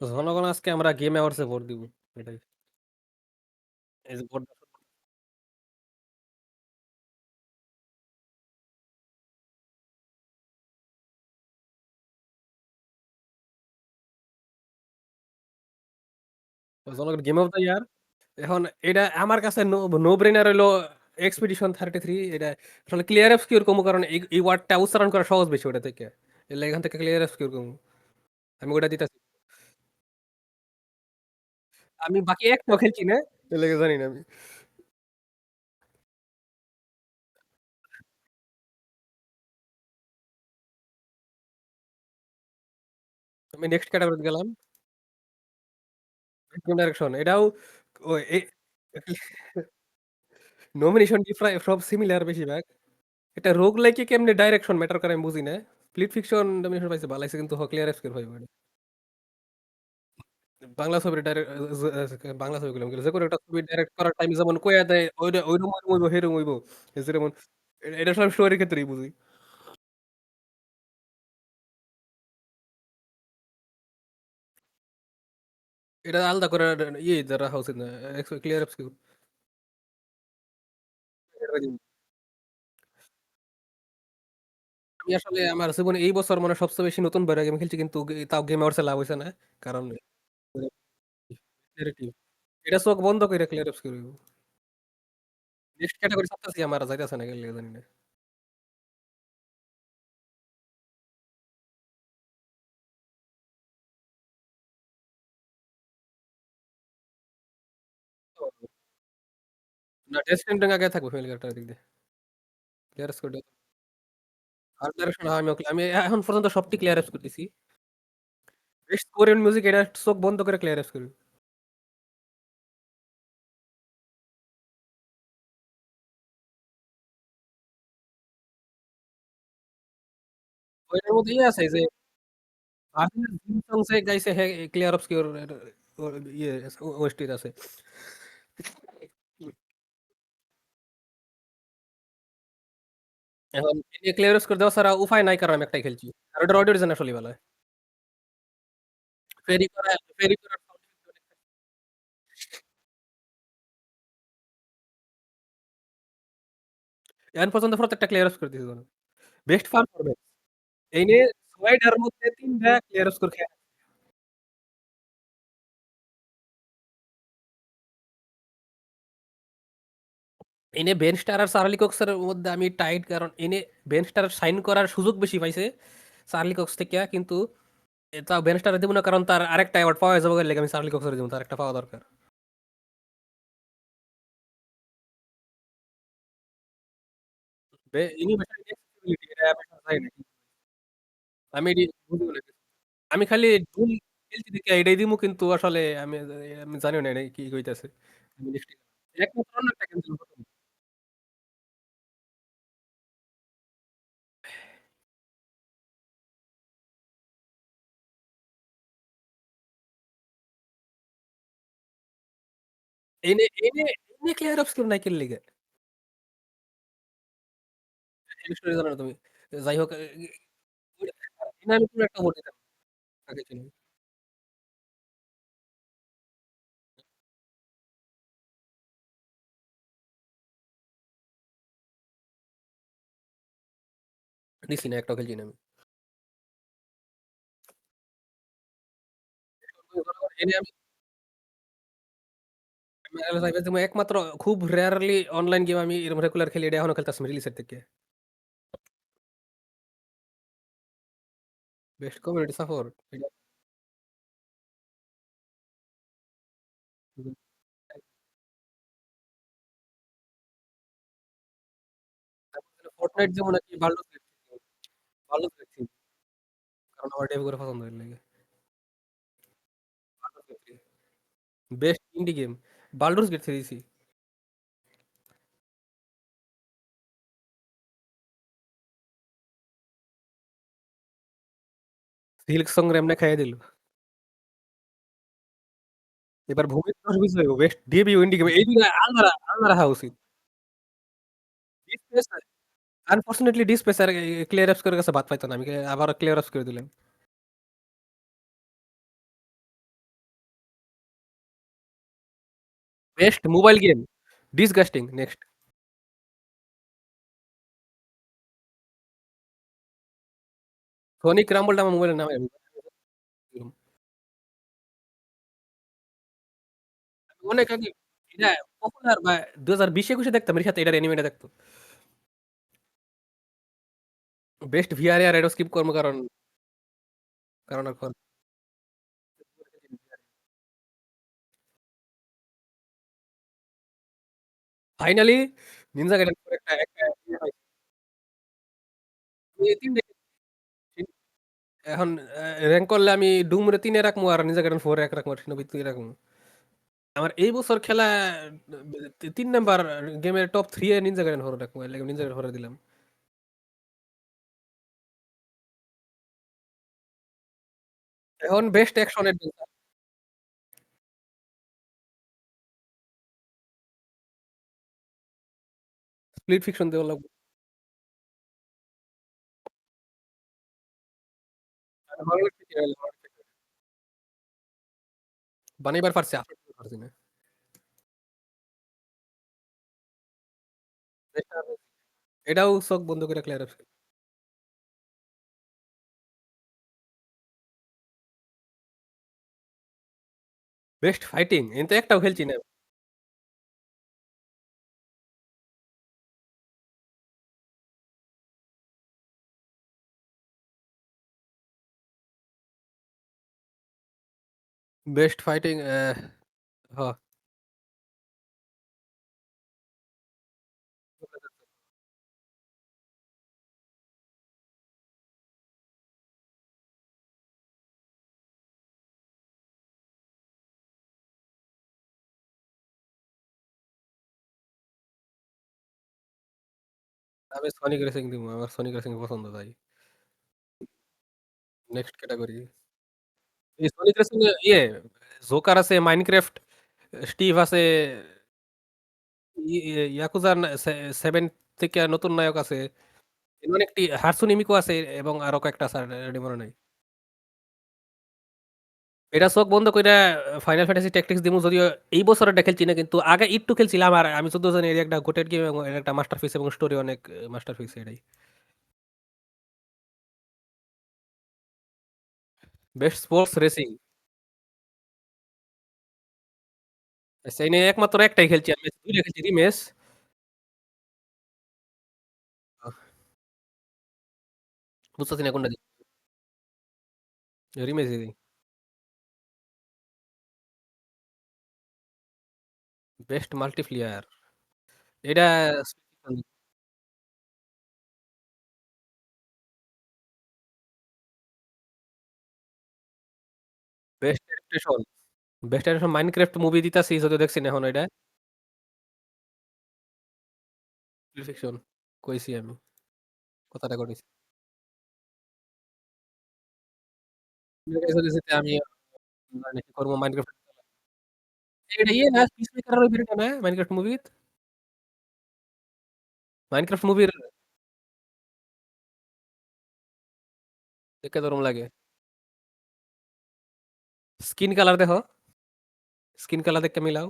জনগণ আজকে আমরা গেম অ্যাওয়ার্ডসে ভোট দিব। এটাই। এই যে ভোট জনগণ গেম অফ দ্য ইয়ার। এখন এটা আমার কাছে নো ব্রেইনার হইলো এক্সপেডিশন 33। এটা আসলে ক্লিয়ার অফ কিওর কমু, কারণ এই ওয়ার্ডটা উচ্চারণ করা সহজ বেশি ওটা থেকে। এলে এখান থেকে ক্লিয়ার অফ কিওর কমু। আমি ওটা দিতেছি। আমি বাকি একটাও খেলছি না। এর লেগে জানি না আমি। আমি নেক্সট ক্যাটাগরিতে গেলাম। Game direction. এটাও ও নমিনেশন সব সিমিলার বেশিরভাগ। এটা রোগ লাইকে কেমনে ডাইরেকশন ম্যাটার করে আমি বুঝি না। স্প্লিট ফিকশন নমিনেশন পাইছে, ভালো লাগছে, কিন্তু ক্লিয়ার অফ কিওর ভাই। বাংলা ছবির বাংলা ছবি গুলো যে কোনো একটা ছবি ডাইরেক্ট করার টাইম যেমন কইয়া দেয় ওইটা ওইরকম হইব হেরকম হইব। যেমন এটা সব স্টোরির ক্ষেত্রেই বুঝি। এটা আলাদা করে ইয়ে রাখা উচিত না। ক্লিয়ার অফ আমি আসলে আমার জীবনে এই বছর মানে সবচেয়ে বেশি নতুন বড় গেম খেলছি, কিন্তু তাও গেম অ্যাওয়ার্ডসে লাভ হইছে না। কারণ narrative। এটা চোখ বন্ধ করে ক্লিয়ার অফ হইব। নেক্সট ক্যাটাগরি চাপতাছি, আমার যাইতাছে না গেলে জানি না। না, ডেথ স্ট্যান্ডিং আগে থাকবে ফেমিলি ক্যারেক্টার দিক দিয়ে। ক্লিয়ার অফ আর্ট ডাইরেকশন আমি এখন পর্যন্ত সবটি ক্লিয়ার অফ করতেছি। বেস্ট কোরিয়ান মিউজিক এটা চোখ বন্ধ করে ক্লিয়ার অফ করবে। ওইটার মধ্যে ইয়ে আছে যে আর্জেন্টিনার থিম সং যে গাইছে হে ক্লিয়ার অবস্কিউর ইয়ে ওয়েস্টির আছে। এখন এনে ক্লিয়ার অবস্কিউর দেওয়া ছাড়া উপায় নাই, কারণ আমি একটাই খেলছি। আর ওটার অডিও ডিজাইন আসলেই ভালো হয়। ফেরি করা ফেরি করার sound কিন্তু অনেক। এখন পর্যন্ত প্রত্যেকটা ক্লিয়ার অবস্কিউর দিছি কোনো। বেস্ট পারফরম্যান্স এই নিয়ে ৬ টার মধ্যে ৩ টা ক্লিয়ার অবস্কিউর খেয়া। এনে বেন স্টার আর চার্লি কক্সের মধ্যে আমি টাইট, কারণ এনে বেন স্টার সাইন করার সুযোগ বেশি পাইছে চার্লি কক্স থেকে, কিন্তু তাও বেন স্টারে দিব না, কারণ তার আরেকটা অ্যাওয়ার্ড পাওয়া যাবে বলে আমি চার্লি কক্সের দিব, তার একটা পাওয়া দরকার। ইনোভেশন accessibility এটা আমি চাই না। আমি এটি বুঝিও না। আমি খালি ডুম খেলছি দেখে এটাই দিমু, কিন্তু আসলে আমি আমি জানিও না এটা কি কইতাছে। আমি নেক্সট একমাত্র অন্য একটা গেম ছিল ১ম। এনে ক্লিয়ার অফ স্কিল নাই কেন লিগা? এই স্টোরি জানো না তুমি? যাই হোক এনে আমি কোনো একটা ভোট দিতাম আগের জন্য। দিছি না, একটাও খেলছি না আমি। এনে আমি একমাত্র খুব রেয়ারলি অনলাইন গেম আমি এরকম রেগুলার খেলি, এটা এখনো খেলতেছি রিলিজের থেকে। বেস্ট কমিউনিটি সাপোর্ট এটা ফর্টনাইট যেমন আরকি ভালো ভালো দেখছি। কারণ আমার টাইপ করে পছন্দ এর লাগে। বেস্ট ইন্ডি গেম বালডুরস গেট 3 সিল্ক সঙ্গে এমনি খাইয়ে দিল। এবার ভূমির ১০ বিশ হইব বেস্ট ডেবিউ ইন্ডি গেম। এই ২ টা আলাদা আলাদা রাখা উচিত। ডিসপ্লেসার আনফরচুনেটলি ডিসপ্লেসার ক্লিয়ার অপস করে গেছে, বাদ পাইত না। আমি আবার ক্লিয়ার অপস করে দিলাম। Best mobile game disgusting. Next. Sonic রাম্বলটা আমার মোবাইলের নাম। অনেক আগে এটা পপুলার বা 2020-21 দেখতাম এর সাথে এটার অ্যানিমেটা দেখতো। বেস্ট ভিআর আর এটা স্কিপ করবো কারণ কারণ এখন ফাইনালি নিনজা গাইডেন একটা একটা ইয়ে পাইছি। এই ৩ দেখেছি। এখন র‍্যাংক করলে আমি ডুম রে ৩ এ রাখমু আর নিনজা গাইডেন 4 এ ১ রাখমু আর শিনোবি ২ এ রাখমু। আমার এই বছর খেলা ৩ নাম্বার গেমের টপ 3 এ নিনজা গাইডেন হরর রাখমু। এর লাগে নিনজা গাইডেন হরর দিলাম। এখন best action adventure split fiction দেওয়া লাগবে। হরর থেকে বানাইবার পারছে আসলে পারছি না। এটাও চোখ বন্ধ করে ক্লিয়ার অপশন। বেস্ট ফাইটিং কিন্তু একটাও খেলছি না। বেস্ট ফাইটিং হ আমি সনিক রেসিং দিব। আমার সনিক রেসিং পছন্দ ভাই। Next category. এই সনিক রেসিং এ ইয়ে জোকার আছে, মাইনক্রাফট, স্টিভ আছে, ইয়াকুজার 7 থেকে নতুন নায়ক আছে। এমন একটি হারসুন ইমিকো আছে এবং আরো কয়েকটা আছে রেডি মনে নাই। এটা চোখ বন্ধ কইরা ফাইনাল ফ্যান্টাসি ট্যাকটিক্স দিমু যদিও এই বছর এটা খেলছি না কিন্তু আগে একটু খেলছিলাম আর আমি 14 জানি এর একটা গোটেড গেম এবং এর একটা মাস্টারপিস এবং স্টোরি অনেক মাস্টারপিস এটাই। বেস্ট স্পোর্টস রেসিং সেই নিয়ে একমাত্র একটাই খেলছি আমি, দুইটা খেলছি রিমেস। বুঝতেছি না কোনটা রিমেস দিই। বেস্ট মাল্টিপ্লেয়ার এটা best adaptation best adaptation Minecraft movie দিতাছি যদিও দেখছি না এখন এটা ফিকশন কইছি আমি কথাটা কইছি আমি মানে কি করবো মাইনক্রাফট এটা ইয়ে না পিসমেকার ওই ভিডিওটা না মাইনক্রাফট মুভি মাইনক্রাফট মুভির দেখে দরম লাগে স্কিন কালার দেখো স্কিন কালার দেখে মিলাও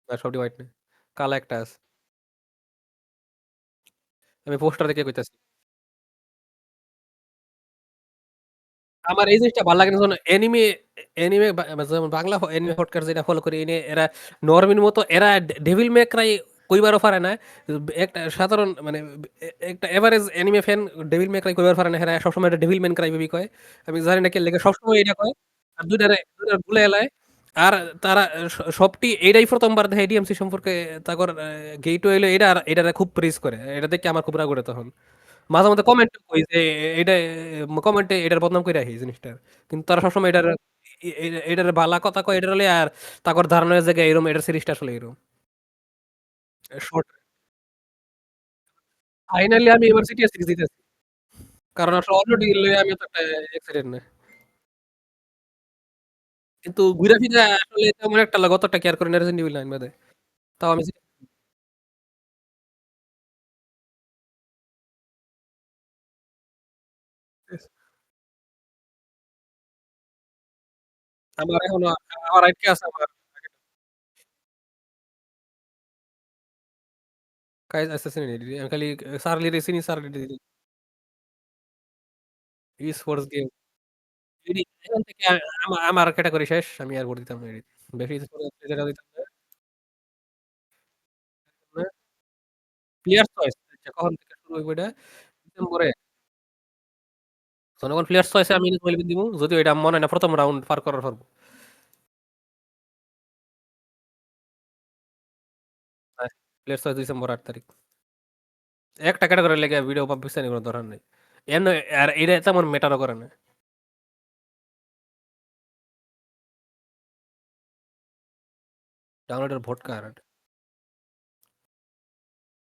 না সবটি হোয়াইট না কালা একটা আছে আমি পোস্টার দেখে কইতাছি আমার এই জিনিসটা ভাল লাগে না যখন এনিমে এনিমে যেমন বাংলা এনিমে পডকাস্ট যেটা ফলো করি এনে এরা নরমিন মতো এরা ডেভিল মে ক্রাই কইবারও পারে না একটা সাধারণ মানে একটা এভারেজ এনিমে ফ্যান ডেভিল মে ক্রাই কইবার পারে না এরা সবসময় এটা ডেভিল ম্যান ক্রাই বেবি কয় আমি জানি না কে লেগে সবসময় এটা কয় আর দুইটারে ভুলে এলায় আর তারা সবটি এটাই প্রথমবার দেখে ডিএমসি সম্পর্কে তারপর গেট হইলো এটা আর এটারে খুব প্রেস করে এটা দেখে আমার খুব রাগ করে তখন মাঝে মধ্যে কমেন্ট কই যে এটা কমেন্টে এটার বদনাম কইরা এই জিনিসটার। কিন্তু তারা সবসময় এটার বালা কথা কয় এটার লইয়া আর তাকর ধারণার জায়গায় এরকম এটার সিরিজটা আসলে এরকম। শর্ট ফাইনালি আমি এবার সিটিএস সিরিজ দিতেছি। কারণ আসলে অলরেডি লইয়া আমি তো একটা এক্সাইটেড না। কিন্তু ঘুইরা ফিরা আসলে তেমন একটা অতটা কেয়ার করি না রেসিডেন্ট ইভিল 9 বাদে। তাও আমি আমার এখনো আমার আটকে আছে আমার কাইস অ্যাসাসিন আমি খালি চার্লি রে চিনি, চার্লি রে স্পোর্টস গেম। এডি এখান থেকে আমার ক্যাটেগরি শেষ। আমি আর ভোট দিতাম না এডিট। বেশি যেটা দিতাম না। প্লেয়ার্স চয়েস আচ্ছা কখন থেকে শুরু হইব এটা? ডিসেম্বরে। জনগণ প্লেয়ার্স চয়েসে আমি ইলিজিবল দিমু। যদিও এটা মনে হয় না ১ম রাউন্ড পার করার পর। প্লেয়ার্স চয়েস ডিসেম্বর ৮ তারিখ। একটা ক্যাটেগরি লেগে ভিডিও পাবলিশ কোনো দরকার নাই। এন আর এটা তেমন ম্যাটারও করে না। ডাউনলোডের ভোট কার্ড।